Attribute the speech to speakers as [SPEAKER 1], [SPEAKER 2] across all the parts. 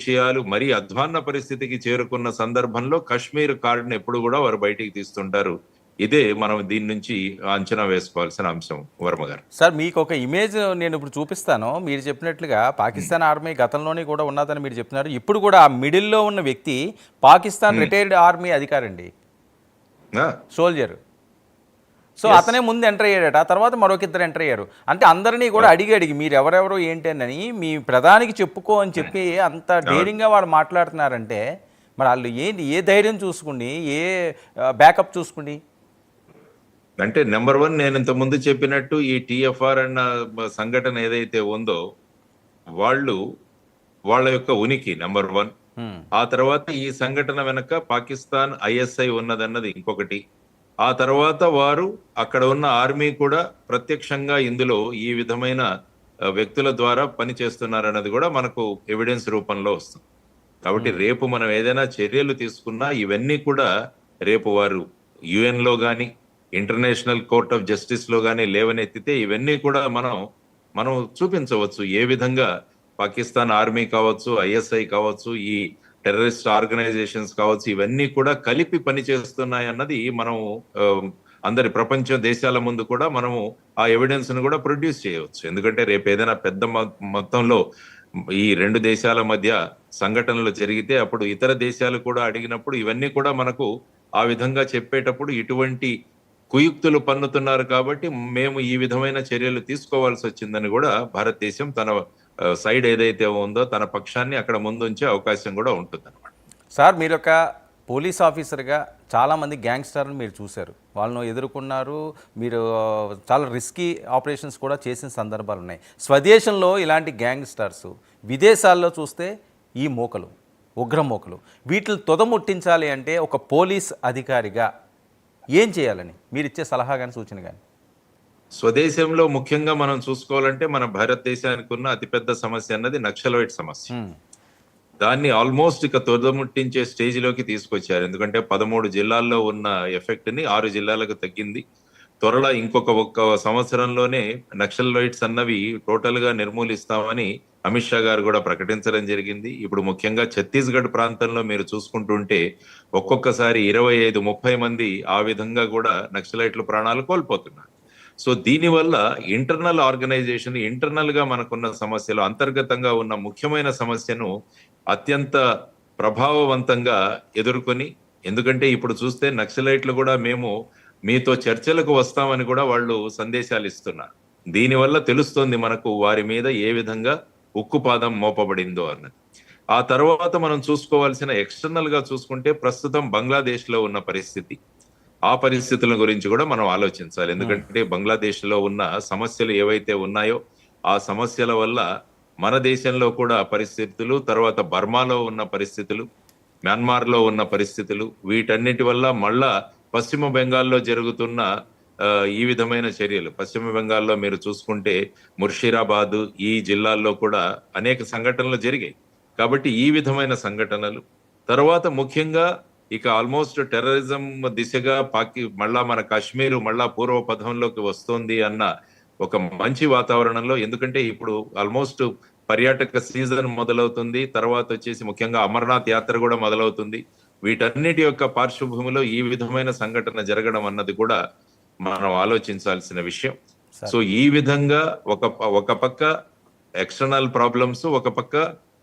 [SPEAKER 1] విషయాలు మరీ అధ్వాన్న పరిస్థితికి చేరుకున్న సందర్భంలో కాశ్మీర్ కార్డును ఎప్పుడు కూడా వారు బయటికి తీస్తుంటారు. ఇదే మనం దీని నుంచి అంచనా వేసుకోవాల్సిన అంశం వర్మ గారు.
[SPEAKER 2] సార్ మీకు ఒక ఇమేజ్ నేను ఇప్పుడు చూపిస్తాను. మీరు చెప్పినట్లుగా పాకిస్తాన్ ఆర్మీ గతంలోని కూడా ఉన్నదని మీరు చెప్తున్నారు. ఇప్పుడు కూడా ఆ మిడిల్లో ఉన్న వ్యక్తి పాకిస్తాన్ రిటైర్డ్ ఆర్మీ అధికారండి, సోల్జర్. సో అతనే ముందు ఎంటర్ అయ్యాడట, ఆ తర్వాత మరొక ఇద్దరు ఎంటర్ అయ్యారు. అంటే అందరినీ కూడా అడిగి మీరు ఎవరెవరు ఏంటని మీ ప్రధానికి చెప్పుకో అని చెప్పి అంత డేరింగ్గా వాళ్ళు మాట్లాడుతున్నారంటే మరి వాళ్ళు ఏంటి, ఏ ధైర్యం చూసుకుని, ఏ బ్యాకప్ చూసుకుని?
[SPEAKER 1] అంటే నెంబర్ 1, నేను ఇంత ముందు చెప్పినట్టు ఈ టిఎఫ్ఆర్ అన్న సంఘటన ఏదైతే ఉందో వాళ్ళ యొక్క ఉనికి నెంబర్ 1. ఆ తర్వాత ఈ సంఘటన వెనక పాకిస్తాన్ ఐఎస్ఐ ఉన్నదన్నది ఇంకొకటి. ఆ తర్వాత వారు అక్కడ ఉన్న ఆర్మీ కూడా ప్రత్యక్షంగా ఇందులో ఈ విధమైన వ్యక్తుల ద్వారా పనిచేస్తున్నారన్నది కూడా మనకు ఎవిడెన్స్ రూపంలో వస్తుంది. కాబట్టి రేపు మనం ఏదైనా చర్యలు తీసుకున్నా ఇవన్నీ కూడా రేపు వారు యుఎన్ లో గాని ఇంటర్నేషనల్ కోర్ట్ ఆఫ్ జస్టిస్ లో గాని లేవనెత్తితే ఇవన్నీ కూడా మనం చూపించవచ్చు. ఏ విధంగా పాకిస్తాన్ ఆర్మీ కావచ్చు, ఐఎస్ఐ కావచ్చు, ఈ టెర్రరిస్ట్ ఆర్గనైజేషన్స్ కావచ్చు, ఇవన్నీ కూడా కలిపి పనిచేస్తున్నాయి అన్నది మనం అందరి ప్రపంచ దేశాల ముందు కూడా మనము ఆ ఎవిడెన్స్ ను కూడా ప్రొడ్యూస్ చేయవచ్చు. ఎందుకంటే రేపు ఏదైనా పెద్ద మొత్తంలో ఈ 2 దేశాల మధ్య సంఘటనలు జరిగితే అప్పుడు ఇతర దేశాలు కూడా అడిగినప్పుడు ఇవన్నీ కూడా మనకు ఆ విధంగా చెప్పేటప్పుడు ఇటువంటి కుయుక్తులు పన్నుతున్నారు కాబట్టి మేము ఈ విధమైన చర్యలు తీసుకోవాల్సి వచ్చిందని కూడా భారతదేశం తన సైడ్ ఏదైతే ఉందో తన పక్షాన్ని అక్కడ ముందుంచే అవకాశం కూడా ఉంటుంది అనమాట.
[SPEAKER 2] సార్, మీరు ఒక పోలీస్ ఆఫీసర్గా చాలామంది గ్యాంగ్స్టర్ని మీరు చూశారు, వాళ్ళను ఎదుర్కొన్నారు, మీరు చాలా రిస్కీ ఆపరేషన్స్ కూడా చేసిన సందర్భాలు ఉన్నాయి. స్వదేశంలో ఇలాంటి గ్యాంగ్స్టర్స్, విదేశాల్లో చూస్తే ఈ మోకలు, ఉగ్ర మోకలు, వీటిని తొదముట్టించాలి అంటే ఒక పోలీస్ అధికారిగా ఏం చేయాలని మీరు ఇచ్చే సలహా కానీ సూచన కానీ?
[SPEAKER 1] స్వదేశంలో ముఖ్యంగా మనం చూసుకోవాలంటే మన భారతదేశానికి ఉన్న అతిపెద్ద సమస్య అన్నది నక్సలైట్ సమస్య. దాన్ని ఆల్మోస్ట్ ఇక తొదముట్టించే స్టేజ్ లోకి తీసుకొచ్చారు. ఎందుకంటే 13 జిల్లాల్లో ఉన్న ఎఫెక్ట్ ని 6 జిల్లాలకు తగ్గింది. త్వరలో ఒక్క సంవత్సరంలోనే నక్సలైట్స్ అన్నవి టోటల్ గా నిర్మూలిస్తామని అమిత్ షా గారు కూడా ప్రకటించడం జరిగింది. ఇప్పుడు ముఖ్యంగా ఛత్తీస్గఢ్ ప్రాంతంలో మీరు చూసుకుంటుంటే ఒక్కొక్కసారి 25-30 మంది ఆ విధంగా కూడా నక్సలైట్లు ప్రాణాలు కోల్పోతున్నారు. సో దీనివల్ల ఇంటర్నల్ ఆర్గనైజేషన్, ఇంటర్నల్ గా మనకున్న సమస్యలు, అంతర్గతంగా ఉన్న ముఖ్యమైన సమస్యను అత్యంత ప్రభావవంతంగా ఎదుర్కొని, ఎందుకంటే ఇప్పుడు చూస్తే నక్సలైట్లు కూడా మేము మీతో చర్చలకు వస్తామని కూడా వాళ్ళు సందేశాలు ఇస్తున్నారు. దీనివల్ల తెలుస్తోంది మనకు వారి మీద ఏ విధంగా ఉక్కుపాదం మోపబడిందో అన్నది. ఆ తర్వాత మనం చూసుకోవాల్సిన ఎక్స్టర్నల్ గా చూసుకుంటే ప్రస్తుతం బంగ్లాదేశ్ లో ఉన్న పరిస్థితి, ఆ పరిస్థితుల గురించి కూడా మనం ఆలోచించాలి. ఎందుకంటే బంగ్లాదేశ్ లో ఉన్న సమస్యలు ఏవైతే ఉన్నాయో ఆ సమస్యల వల్ల మన దేశంలో కూడా పరిస్థితులు, తర్వాత బర్మాలో ఉన్న పరిస్థితులు, మయన్మార్ లో ఉన్న పరిస్థితులు, వీటన్నిటి వల్ల మళ్ళా పశ్చిమ బెంగాల్లో జరుగుతున్న ఈ విధమైన చర్యలు, పశ్చిమ బెంగాల్లో మీరు చూసుకుంటే ముర్షిరాబాద్ ఈ జిల్లాల్లో కూడా అనేక సంఘటనలు జరిగాయి. కాబట్టి ఈ విధమైన సంఘటనలు, తర్వాత ముఖ్యంగా ఇక ఆల్మోస్ట్ టెర్రరిజం దిశగా మళ్ళా మన కాశ్మీర్ మళ్ళా పూర్వపథంలోకి వస్తోంది అన్న ఒక మంచి వాతావరణంలో, ఎందుకంటే ఇప్పుడు ఆల్మోస్ట్ పర్యాటక సీజన్ మొదలవుతుంది, తర్వాత వచ్చేసి ముఖ్యంగా అమర్నాథ్ యాత్ర కూడా మొదలవుతుంది. వీటన్నిటి యొక్క పార్శ్వభూమిలో ఈ విధమైన సంఘటన జరగడం అన్నది కూడా మనం ఆలోచించాల్సిన విషయం. సో ఈ విధంగా ఒక పక్క ఎక్స్టర్నల్ ప్రాబ్లమ్స్, ఒక పక్క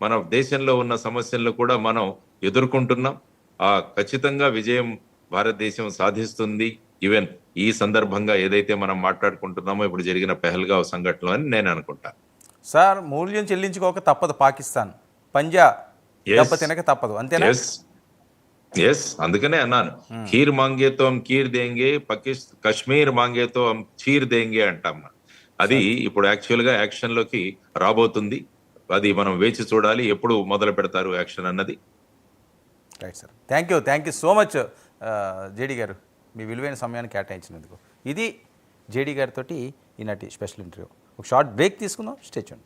[SPEAKER 1] మన దేశంలో ఉన్న సమస్యలను కూడా మనం ఎదుర్కొంటున్నాం. ఖచ్చితంగా విజయం భారతదేశం సాధిస్తుంది. ఈవెన్ ఈ సందర్భంగా ఏదైతే మనం మాట్లాడుకుంటున్నామో ఇప్పుడు జరిగిన పెహల్గావ్ సంఘటనలు అని నేను అనుకుంటాను.
[SPEAKER 2] సార్, మూల్యం చెల్లించుకోక తప్పదు పాకిస్తాన్, పంజా దెబ్బ తినక తప్పదు, అంతేనా?
[SPEAKER 1] ఎస్, అందుకనే అన్నాను, ఖీర్ మాంగేతో హమ్ కీర్ దేంగే, కశ్మీర్ మాంగేతో హమ్ చీర్ దేంగే అంటాం. అది ఇప్పుడు యాక్చువల్ గా యాక్షన్ లోకి రాబోతుంది. అది మనం వేచి చూడాలి ఎప్పుడు మొదలు పెడతారు యాక్షన్ అన్నది.
[SPEAKER 2] Right sir, thank you so much JD గారు, మీ విలువైన సమయాన్ని కేటాయించినందుకు. ఇది జేడీ గారితో ఈనాటి స్పెషల్ ఇంటర్వ్యూ. ఒక షార్ట్ బ్రేక్ తీసుకుందాం, స్టే ట్యూన్డ్.